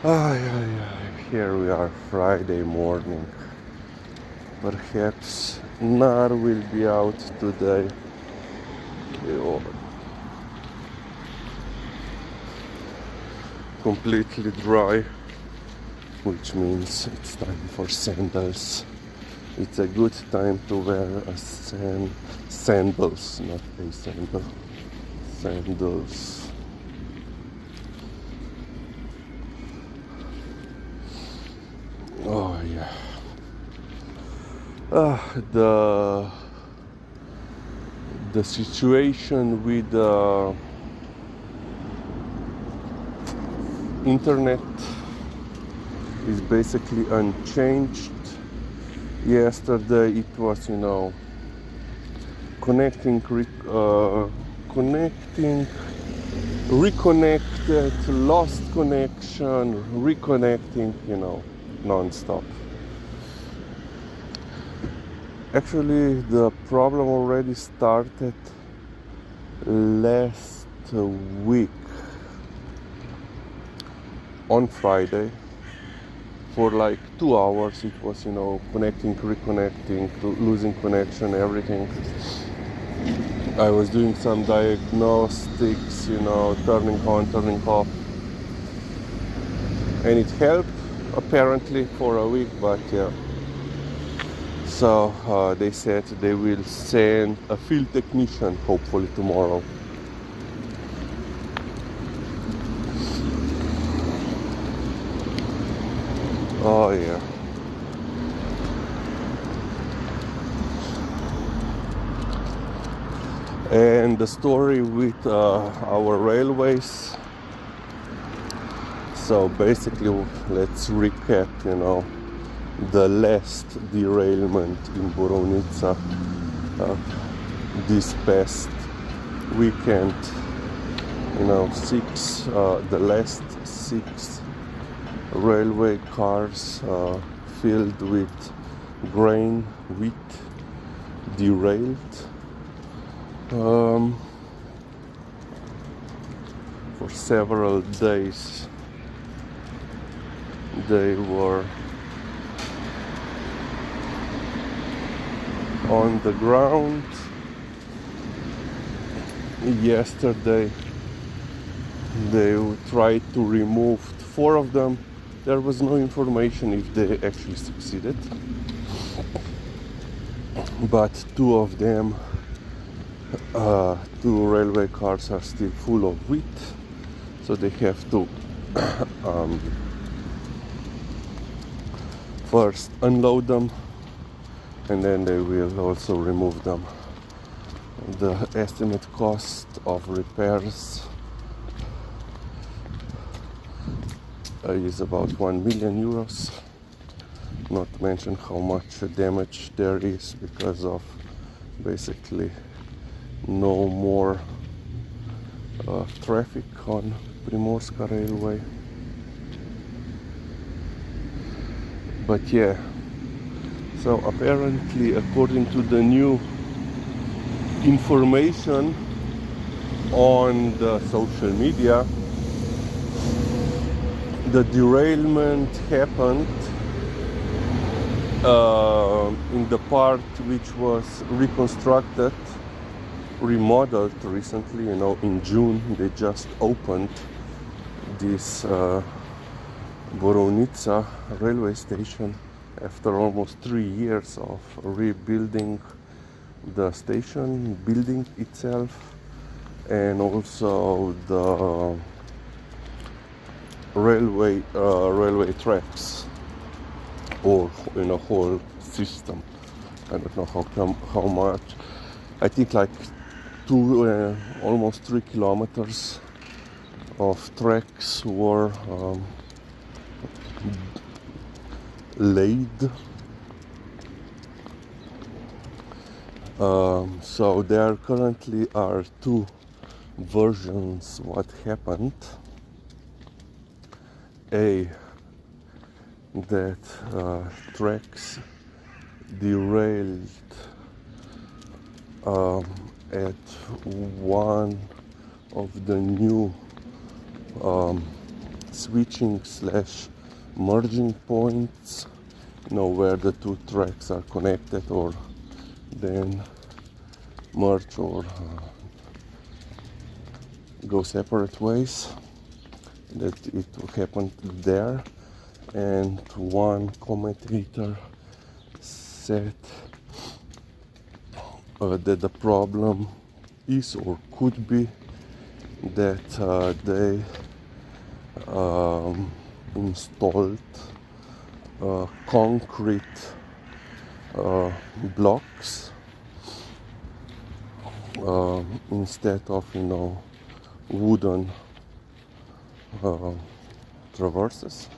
Ay, ay, ay. Here we are, Friday morning. Perhaps Nar will be out today. You're completely dry, which means it's time for sandals. It's a good time to wear a sandals, not a sandal. Sandals. Oh yeah. The situation with the internet is basically unchanged. Yesterday it was, connecting, connecting, reconnected, lost connection, reconnecting, non-stop. Actually, the problem already started last week on Friday. For like 2 hours it was, connecting, reconnecting, losing connection, everything. I was doing some diagnostics, turning on, turning off, and it helped apparently for a week, but yeah. So they said they will send a field technician hopefully tomorrow. Oh yeah. And the story with our railways. So basically, let's recap, the last derailment in Borovnica this past weekend. The last 6 railway cars filled with grain, wheat, derailed for several days. They were on the ground. Yesterday they tried to remove 4 of them. There was no information if they actually succeeded, but 2 of them, 2 railway cars are still full of wheat, so they have to first unload them, and then they will also remove them. The estimate cost of repairs is about 1 million euros. Not to mention how much damage there is because of basically no more traffic on Primorska Railway. But yeah, so apparently, according to the new information on the social media, the derailment happened in the part which was reconstructed, remodeled recently. In June they just opened this Borovnica railway station after almost 3 years of rebuilding the station building itself, and also the railway tracks, or in a whole system. I don't know how much. I think like almost 3 kilometers of tracks were laid. So there currently are 2 versions what happened. That tracks derailed at one of the new switching slash merging points, where the two tracks are connected or then merge or go separate ways. That it happened there, and one commentator said that the problem is or could be that they installed concrete blocks instead of wooden traverses.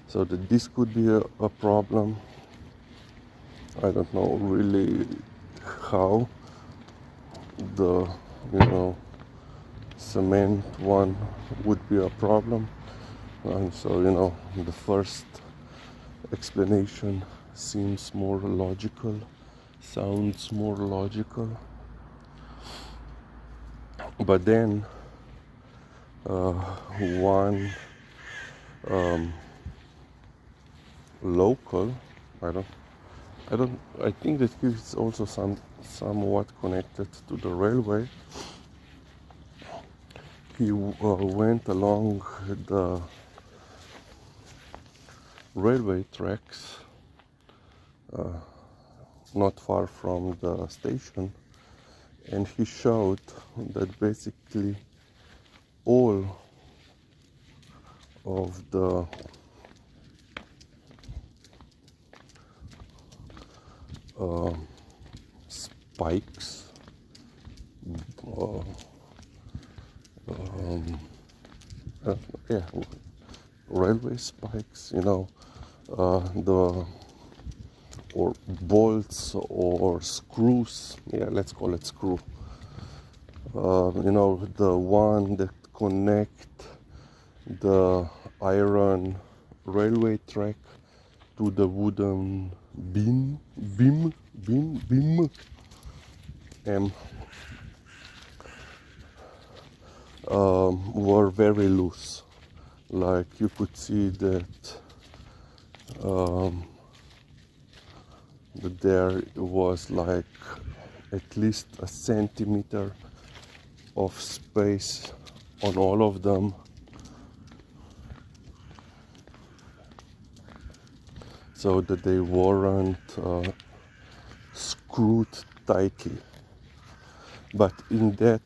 So that this could be a problem. I don't know really how the cement one would be a problem, and so the first explanation seems more logical, sounds more logical, but then one local, I think that he's also somewhat connected to the railway. He went along the railway tracks not far from the station, and he showed that basically all of the spikes, railway spikes, the or bolts or screws, let's call it screw, the one that connect the iron railway track to the wooden beam, were very loose. Like you could see that there was like at least a centimeter of space on all of them, so that they weren't screwed tightly. But in that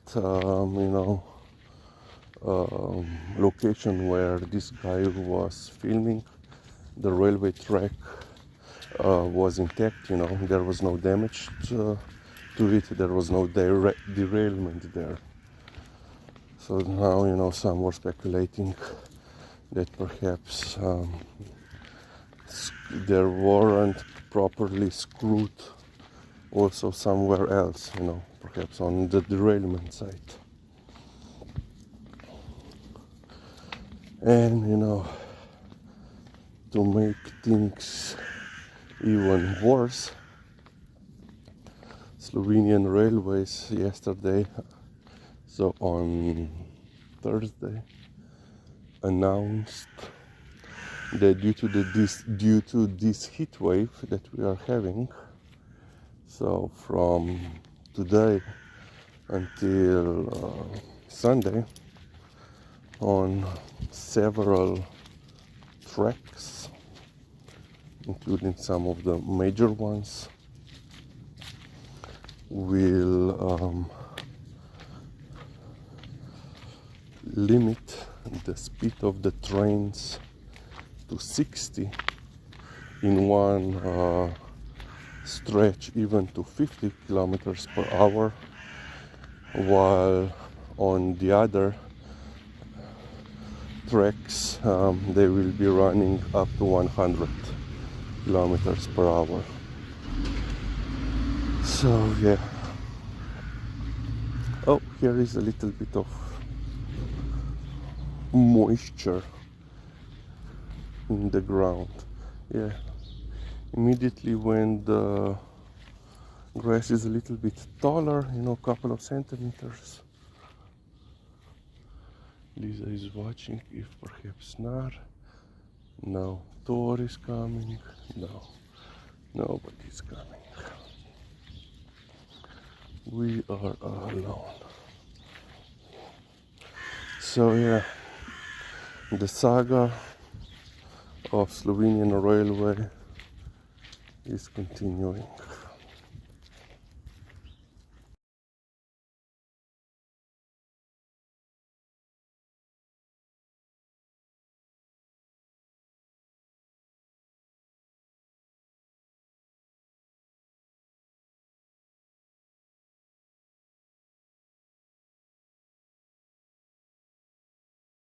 location where this guy was filming, the railway track was intact. There was no damage to it. There was no derailment there. So now some were speculating that perhaps there weren't properly screwed also somewhere else, perhaps on the derailment side. And to make things even worse, Slovenian Railways yesterday, so on Thursday, announced that due to this heat wave that we are having, so from today until Sunday, on several tracks, including some of the major ones, will limit the speed of the trains to 60, in one stretch even to 50 kilometers per hour, while on the other tracks they will be running up to 100 kilometers per hour. So yeah. Oh, here is a little bit of moisture in the ground. Yeah. Immediately when the Grass is a little bit taller, you know, a couple of centimeters. Liza is watching if perhaps not. No, Thor is coming. No, nobody's coming. We are alone. So yeah, the saga of Slovenian railway is continuing.